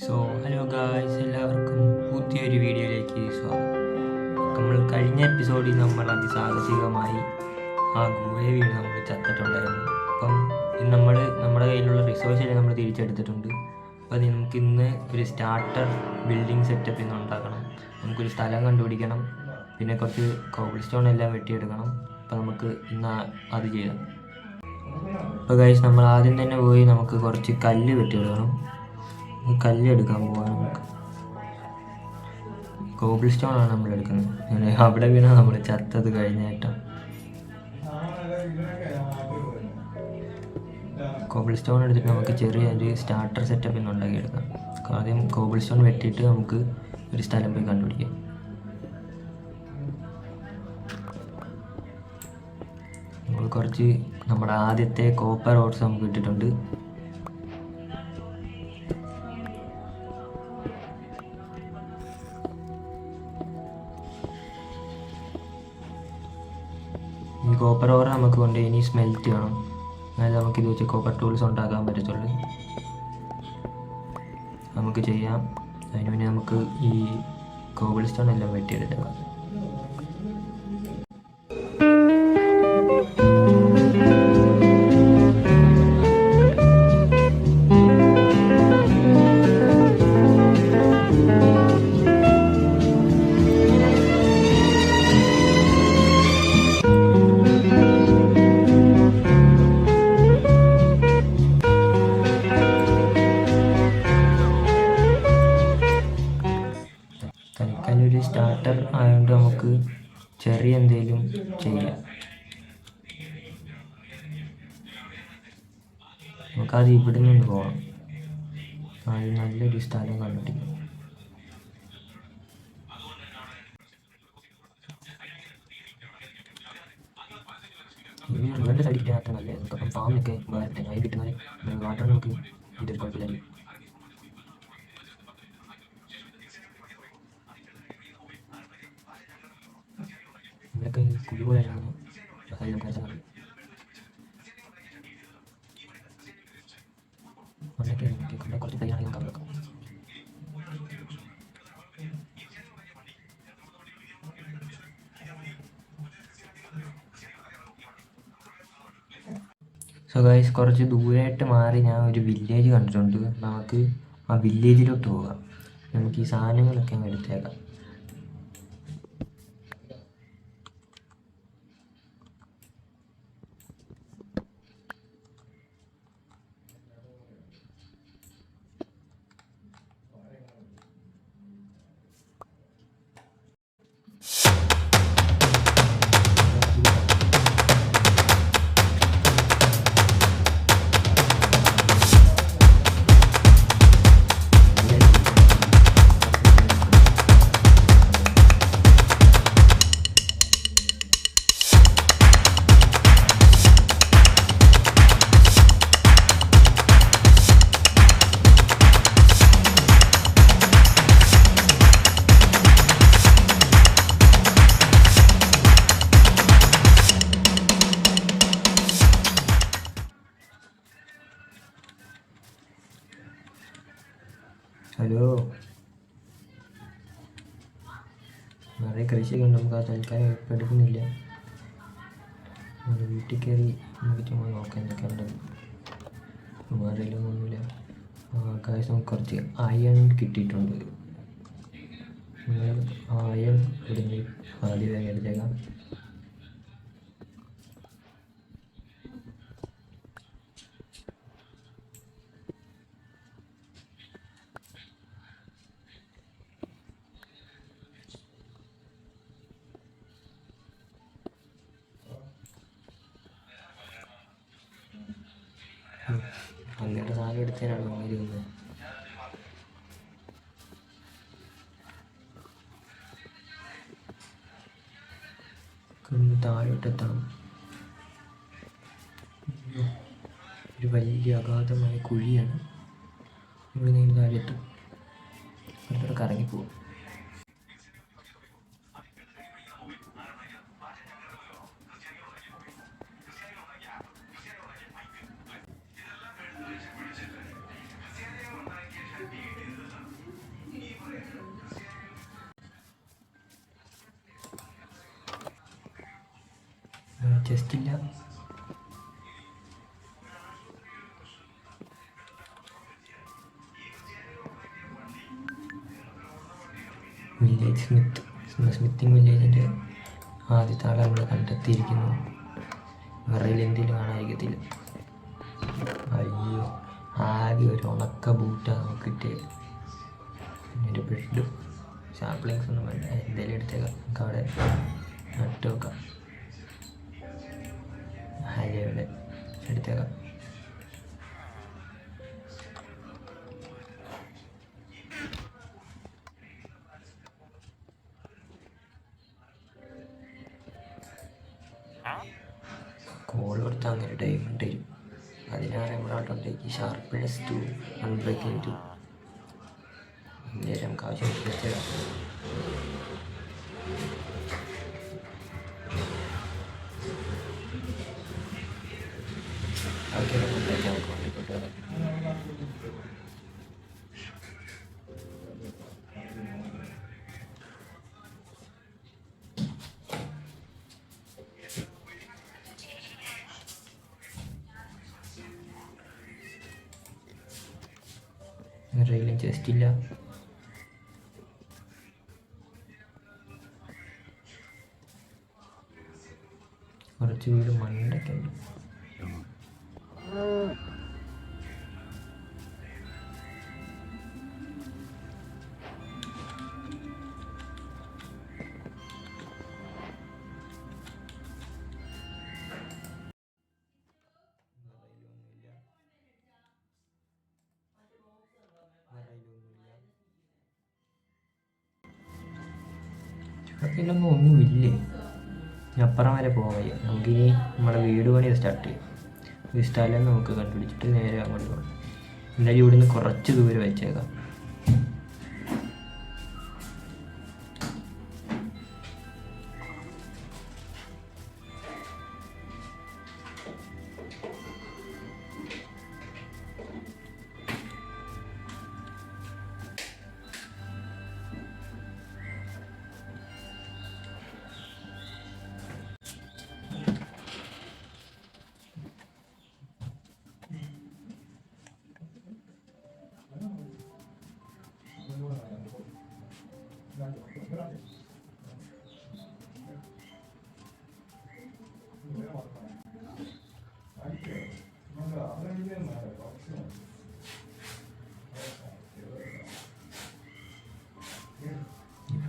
So hello guys, എല്ലാവർക്കും പുതിയൊരു വീഡിയോയിലേക്ക് സ്വാഗതം. നമ്മൾ കഴിഞ്ഞ എപ്പിസോഡിൽ നമ്മൾ അതിസാഹസികമായി ആ ഗുഹയെ വീണ് നമ്മൾ ചത്തിട്ടുണ്ടായിരുന്നു. അപ്പം ഇന്ന് നമ്മുടെ കയ്യിലുള്ള റിസോഴ്സ് നമ്മൾ തിരിച്ചെടുത്തിട്ടുണ്ട്. അപ്പോൾ നമുക്കിന്ന് ഒരു സ്റ്റാർട്ടർ ബിൽഡിംഗ് സെറ്റപ്പ് ഇന്ന് ഉണ്ടാക്കണം. നമുക്കൊരു സ്ഥലം കണ്ടുപിടിക്കണം, പിന്നെ കുറച്ച് കോബിൾ സ്റ്റോൺ എല്ലാം വെട്ടിയെടുക്കണം. അപ്പോൾ നമുക്ക് ഇന്ന് അത് ചെയ്യാം. അപ്പോൾ ഗൈസ്, നമ്മൾ ആദ്യം തന്നെ പോയി നമുക്ക് കുറച്ച് കല്ല് വെട്ടിയെടുക്കണം. കല്ലെടുക്കാൻ പോവാം. നമുക്ക് കോബിൾ സ്റ്റോൺ ആണ് നമ്മൾ എടുക്കുന്നത്. അവിടെ വീണാൽ നമ്മൾ ചത്തത് കഴിഞ്ഞായിട്ട്. കോബിൾ സ്റ്റോൺ എടുത്തിട്ട് നമുക്ക് ചെറിയൊരു സ്റ്റാർട്ടർ സെറ്റപ്പ് ഇന്ന് ഉണ്ടാക്കിയെടുക്കാം. ആദ്യം കോബിൾ സ്റ്റോൺ വെട്ടിയിട്ട് നമുക്ക് ഒരു സ്ഥലം പോയി കണ്ടുപിടിക്കാം. നമ്മൾ കുറച്ച് നമ്മുടെ ആദ്യത്തെ കോപ്പർ റോഡ്സ് നമുക്ക് ഇട്ടിട്ടുണ്ട്. ഈ കോപ്പർ ഓർ നമുക്ക് കൊണ്ട് ഇനി സ്മെൽറ്റ് ചെയ്യണം. അതായത് നമുക്ക് ഇത് വെച്ച് കോപ്പർ ടൂൾസ് ഉണ്ടാക്കാൻ പറ്റത്തുള്ളൂ. നമുക്ക് ചെയ്യാം. അതിന് മുന്നേ നമുക്ക് ഈ കോബിൾ സ്റ്റോൺ എല്ലാം വെട്ടിയെടുക്കാം. തൽക്കാലം സ്റ്റാർട്ടർ ആയതുകൊണ്ട് നമുക്ക് ചെറിയ എന്തെങ്കിലും ചെയ്യാം. നമുക്കത് ഇവിടെ നിന്ന് പോകാം. അത് നല്ലൊരു സ്ഥലം കണ്ടിട്ടില്ല. റിവറിൻ്റെ സൈഡിൽ കിട്ടാത്ത നല്ലത്. നമുക്കപ്പം ഫാമിനൊക്കെ വരട്ടെ. അതിൽ കിട്ടുന്ന വാട്ടർ നമുക്ക് ഇതൊരു കുഴപ്പമില്ല. ഇവിടെയൊക്കെ കുഴി പോലെയാണ് അതിലും കരച്ചാൽ മണ്ണൊക്കെ ഇവിടെ കുറച്ച് തൈയാണെങ്കിൽ നമുക്ക് വെക്കാം. സോ ഗൈസ്, കുറച്ച് ദൂരമായിട്ട് മാറി ഞാൻ ഒരു വില്ലേജ് കണ്ടിട്ടുണ്ട്. നമുക്ക് ആ വില്ലേജിലോട്ട് പോകാം. നമുക്ക് ഈ സാധനങ്ങളൊക്കെ അങ്ങ് എടുത്തേക്കാം. ഹലോ, നിറയെ കൃഷിയൊക്കെ ഉണ്ട്. നമുക്ക് ആ തൽക്കാലം ഇപ്പം എടുക്കുന്നില്ല. വീട്ടിൽ കയറി നമുക്ക് ചുമ്മാ നോക്കാൻ നിൽക്കാറുണ്ട്. വേറെയിലും ഒന്നുമില്ല. കാശ് നമുക്ക് കുറച്ച് അയൺ കിട്ടിയിട്ടുണ്ട്. ആ അയൺ ഇവിടുന്ന് ആദ്യം വേഗം എടുത്തേക്കാം. അങ്ങയുടെ സാധനം എടുത്തതിനാണ് നമ്മൾ ഇരുന്നത്. താഴോട്ടെത്തണം. ഒരു വലിയ അഗാധമായ കുഴിയാണ്. ഇവിടെ നിന്ന് താഴെത്തും. അടുത്തോടെ കറങ്ങിപ്പോകും. ചെസ്റ്റില്ല. വില്ലേജ് സ്മിത്തിങ് വില്ലേജിൻ്റെ ആദ്യത്തെ ആളെ നമ്മൾ കണ്ടെത്തിയിരിക്കുന്നു. വിറയിൽ എന്തെങ്കിലും കാണാതിരിക്കത്തില്ല. അയ്യോ, ആകെ ഒരു ഉണക്ക ബൂട്ടാണ് നമുക്ക് കിട്ടിയത്. പിന്നെ ഒരു ബ്രെഡും ഷാപ്ലിങ്സ് ഒന്നും വേണ്ട, എന്തെങ്കിലും എടുത്തേക്കാം. നമുക്ക് അവിടെ നട്ട് വെക്കാം. ഹരിയുടെ എടുത്തേക്കാം. കോൾ കൊടുത്താൽ അങ്ങനെ ഡയമണ്ട് തരും. 16 എമറാൾഡ് ഉണ്ടെങ്കിൽ #2 അൺബ്രേക്കിംഗ് 2 നമുക്ക് ആവശ്യം വെച്ചേക്കാം. ഓക്കെ, നമുക്ക് വണ്ടിക്കോട്ട് റെയിലും ചെസ്റ്റില്ല. കുറച്ച് വീട് മണ്ണൊക്കെ ഉണ്ട്. ഇതിലൊന്നും ഒന്നുമില്ലേ. അപ്പുറം വരെ പോകാൻ വയ്യ. നമുക്കിനി നമ്മുടെ വീട് പണി സ്റ്റാർട്ട് ചെയ്യാം. ഈ സ്ഥലം നമുക്ക് കണ്ടുപിടിച്ചിട്ട് നേരെ അങ്ങോട്ട് പോകണം. എന്തായാലും ഇവിടുന്ന് കുറച്ച് ദൂരം വെച്ചേക്കാം.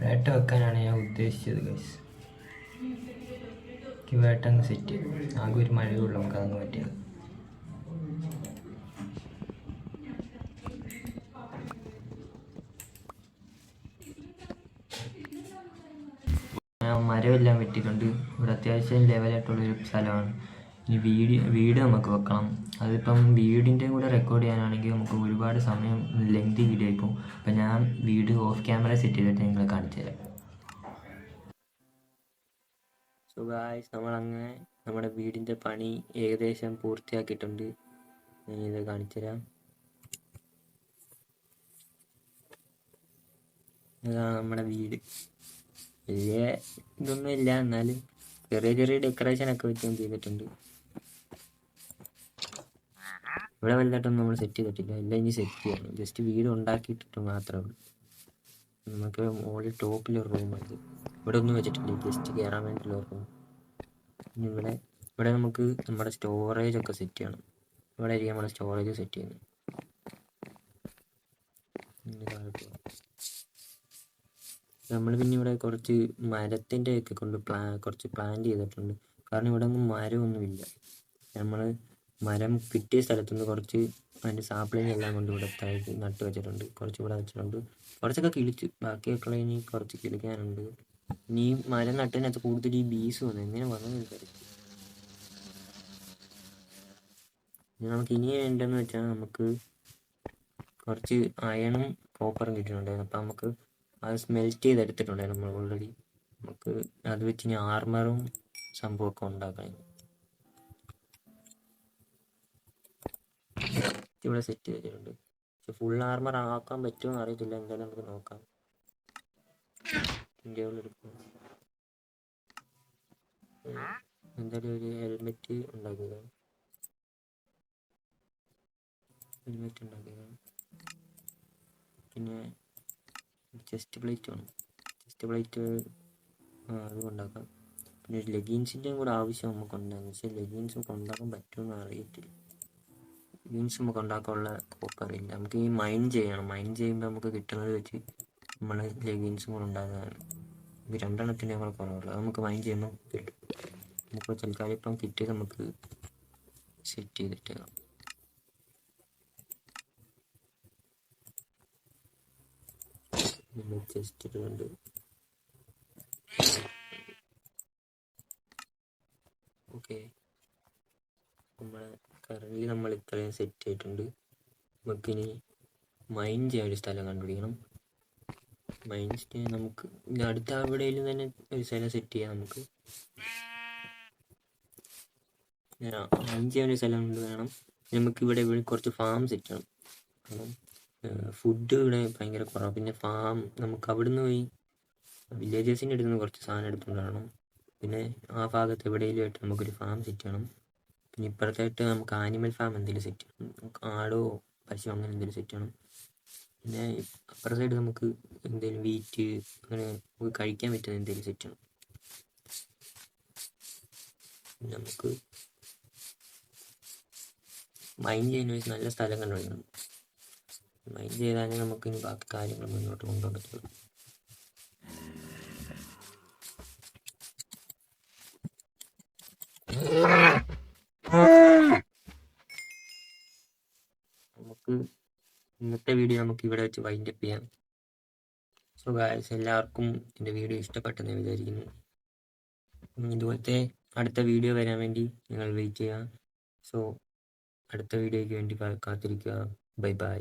വേട്ട വെക്കാനാണ് ഞാൻ ഉദ്ദേശിച്ചത് ഗൈസ്. വേട്ട അങ്ങ് സെറ്റ് ചെയ്യും. ആകെ ഒരു മഴയുള്ളൂ, നമുക്കതങ്ങ് പറ്റിയത്. മരമെല്ലാം വെട്ടിയിട്ടുണ്ട്. ഇവിടെ അത്യാവശ്യം ലെവലായിട്ടുള്ളൊരു സ്ഥലമാണ്. ഇനി വീട് നമുക്ക് വെക്കണം. അതിപ്പം വീടിൻ്റെ കൂടെ റെക്കോർഡ് ചെയ്യാനാണെങ്കിൽ നമുക്ക് ഒരുപാട് സമയം ലെങ്തി വീഡിയോ ആയിപ്പോൾ. അപ്പം ഞാൻ വീട് ഓഫ് ക്യാമറ സെറ്റ് ചെയ്തിട്ട് നിങ്ങളെ കാണിച്ചു തരാം. സോ ഗായ്സ്, നമ്മളങ്ങനെ നമ്മുടെ വീടിൻ്റെ പണി ഏകദേശം പൂർത്തിയാക്കിയിട്ടുണ്ട്. ഞാൻ ഇത് കാണിച്ചു തരാം. ഇതാണ് നമ്മുടെ വീട്. വലിയ ഇതൊന്നും ഇല്ല, എന്നാലും ചെറിയ ചെറിയ ഡെക്കറേഷനൊക്കെ വെച്ച് ചെയ്തിട്ടുണ്ട്. ഇവിടെ വലുതായിട്ടൊന്നും നമ്മൾ സെറ്റ് ചെയ്തിട്ടില്ല, എല്ലാം ഇനി സെറ്റ് ചെയ്യണം. ജസ്റ്റ് വീട് ഉണ്ടാക്കിയിട്ടിട്ട് മാത്രമേ ഉള്ളൂ. നമുക്ക് മുകളിൽ ടോപ്പിലൊരു റൂമുണ്ട്. ഇവിടെ ഒന്നും വെച്ചിട്ടില്ല, ജസ്റ്റ് കയറാൻ വേണ്ടിയിട്ടുള്ള റൂം. ഇനി ഇവിടെ നമുക്ക് നമ്മുടെ സ്റ്റോറേജ് ഒക്കെ സെറ്റ് ചെയ്യണം. ഇവിടെ ആയിരിക്കും നമ്മുടെ സ്റ്റോറേജ് സെറ്റ് ചെയ്യുന്നത്. നമ്മൾ പിന്നെ ഇവിടെ കുറച്ച് മരത്തിൻ്റെ ഒക്കെ കൊണ്ട് കുറച്ച് പ്ലാന്റ് ചെയ്തിട്ടുണ്ട്. കാരണം ഇവിടെ ഒന്നും മരമൊന്നുമില്ല. നമ്മൾ മരം കിട്ടിയ സ്ഥലത്തുനിന്ന് കുറച്ച് അതിൻ്റെ സാപ്ലിങ് എല്ലാം കൊണ്ട് ഇവിടെ താഴേക്ക് നട്ട് വെച്ചിട്ടുണ്ട്. കുറച്ച് ഇവിടെ വെച്ചിട്ടുണ്ട്. കുറച്ചൊക്കെ കിളിച്ചു, ബാക്കിയൊക്കെ ഇനി കുറച്ച് കിളിക്കാനുണ്ട്. ഇനി മരം നട്ടതിനകത്ത് കൂടുതൽ ഈ ബീസ് വന്നു. എങ്ങനെ വന്നതെന്ന് വിചാരിച്ചു. നമുക്ക് ഇനി വേണ്ടതെന്ന് വെച്ചാൽ നമുക്ക് കുറച്ച് അയണും കോപ്പറും കിട്ടിയിട്ടുണ്ടായിരുന്നു. അപ്പം നമുക്ക് അത് സ്മെൽറ്റ് ചെയ്തെടുത്തിട്ടുണ്ടായിരുന്നു നമ്മൾ ഓൾറെഡി. നമുക്ക് അത് വെച്ച് ഇനി ആർമറും സംഭവമൊക്കെ ഉണ്ടാക്കണം. ഇവിടെ സെറ്റ് ചെയ്തിട്ടുണ്ട്. പക്ഷെ ഫുൾ ആർമർ ആക്കാൻ പറ്റുമോ എന്ന് അറിയത്തില്ല. എന്തായാലും നമുക്ക് നോക്കാം. ഇന്ത്യയിലെടുക്കും. എന്തായാലും ഒരു ഹെൽമെറ്റ് ഉണ്ടാക്കുക. പിന്നെ ചെസ്റ്റ് പ്ലേറ്റ് വേണം. ചെസ്റ്റ് പ്ലേറ്റ് അതും ഉണ്ടാക്കാം. പിന്നെ ലെഗിൻസിൻ്റെയും കൂടെ ആവശ്യം നമുക്കുണ്ടാകും. പക്ഷേ ലെഗിൻസ് ഉണ്ടാക്കാൻ പറ്റുമെന്ന് അറിയത്തില്ല. ലെഗിൻസ് നമുക്ക് ഉണ്ടാക്കാനുള്ള കോപ്പ് അറിയില്ല. നമുക്ക് ഈ മൈൻ ചെയ്യണം. മൈൻ ചെയ്യുമ്പോൾ നമുക്ക് കിട്ടുന്നത് വെച്ച് നമ്മൾ ലെഗിൻസും കൂടെ ഉണ്ടാകാനാണ്. ഇത് രണ്ടെണ്ണത്തിൻ്റെ കൂടെ കുറവുള്ളൂ. അത് നമുക്ക് മൈൻ ചെയ്യുമ്പോൾ കിട്ടും. നമുക്ക് തൽക്കാലം ഇപ്പം കിറ്റ് നമുക്ക് സെറ്റ് ചെയ്തിട്ട് ചെസ്റ്റ് ഇടുന്നുണ്ട്. ഓക്കെ, നമ്മൾ ഇത്രയും സെറ്റ് ആയിട്ടുണ്ട്. നമുക്കിനി മൈൻ ചെയ്യാൻ ഒരു സ്ഥലം കണ്ടുപിടിക്കണം. മൈൻ ചെയ്യാൻ നമുക്ക് അടുത്ത എവിടെയെങ്കിലും തന്നെ ഒരു സ്ഥലം സെറ്റ് ചെയ്യാം. നമുക്ക് മൈൻ ചെയ്യാൻ ഒരു സ്ഥലം കൊണ്ട് വേണം. നമുക്ക് ഇവിടെ കുറച്ച് ഫാം സെറ്റ് ചെയ്യണം. കാരണം ഫുഡ് ഇവിടെ ഭയങ്കര കുറവാണ്. പിന്നെ ഫാം നമുക്ക് അവിടുന്ന് പോയി വില്ലേജേഴ്സിൻ്റെ അടുത്ത് നിന്ന് കുറച്ച് സാധനം എടുത്തുകൊണ്ട് വരണം. പിന്നെ ആ ഭാഗത്ത് എവിടെയെങ്കിലും ആയിട്ട് നമുക്കൊരു ഫാം സെറ്റ് ചെയ്യണം. പിന്നെ ഇപ്പുറത്തായിട്ട് നമുക്ക് ആനിമൽ ഫാം എന്തെങ്കിലും സെറ്റ് ചെയ്യണം. നമുക്ക് ആടോ പശു അങ്ങനെ എന്തെങ്കിലും സെറ്റ് ചെയ്യണം. പിന്നെ അപ്പുറത്തെ സൈഡ് നമുക്ക് എന്തെങ്കിലും വീറ്റ് അങ്ങനെ നമുക്ക് കഴിക്കാൻ പറ്റുന്ന എന്തെങ്കിലും സെറ്റ് ചെയ്യണം. നമുക്ക് മൈൻ ചെയ്യുന്ന വെച്ച് നല്ല സ്ഥലം കണ്ടുപിടിക്കണം. മൈൻ ചെയ്താലേ നമുക്ക് ഇനി ബാക്കി കാര്യങ്ങൾ മുന്നോട്ട് കൊണ്ടുപോകാൻ പറ്റുള്ളൂ. നമുക്ക് ഇന്നത്തെ വീഡിയോ നമുക്ക് ഇവിടെ വെച്ച് വൈൻഡ് അപ്പ് ചെയ്യാം. സോ ഗായ്സ്, എല്ലാവർക്കും എൻ്റെ വീഡിയോ ഇഷ്ടപ്പെട്ടെന്ന് വിചാരിക്കുന്നു. ഇതുപോലത്തെ അടുത്ത വീഡിയോ വരാൻ വേണ്ടി നിങ്ങൾ വെയിറ്റ് ചെയ്യുക. സോ അടുത്ത വീഡിയോയ്ക്ക് വേണ്ടി കാത്തിരിക്കുക. Bye bye.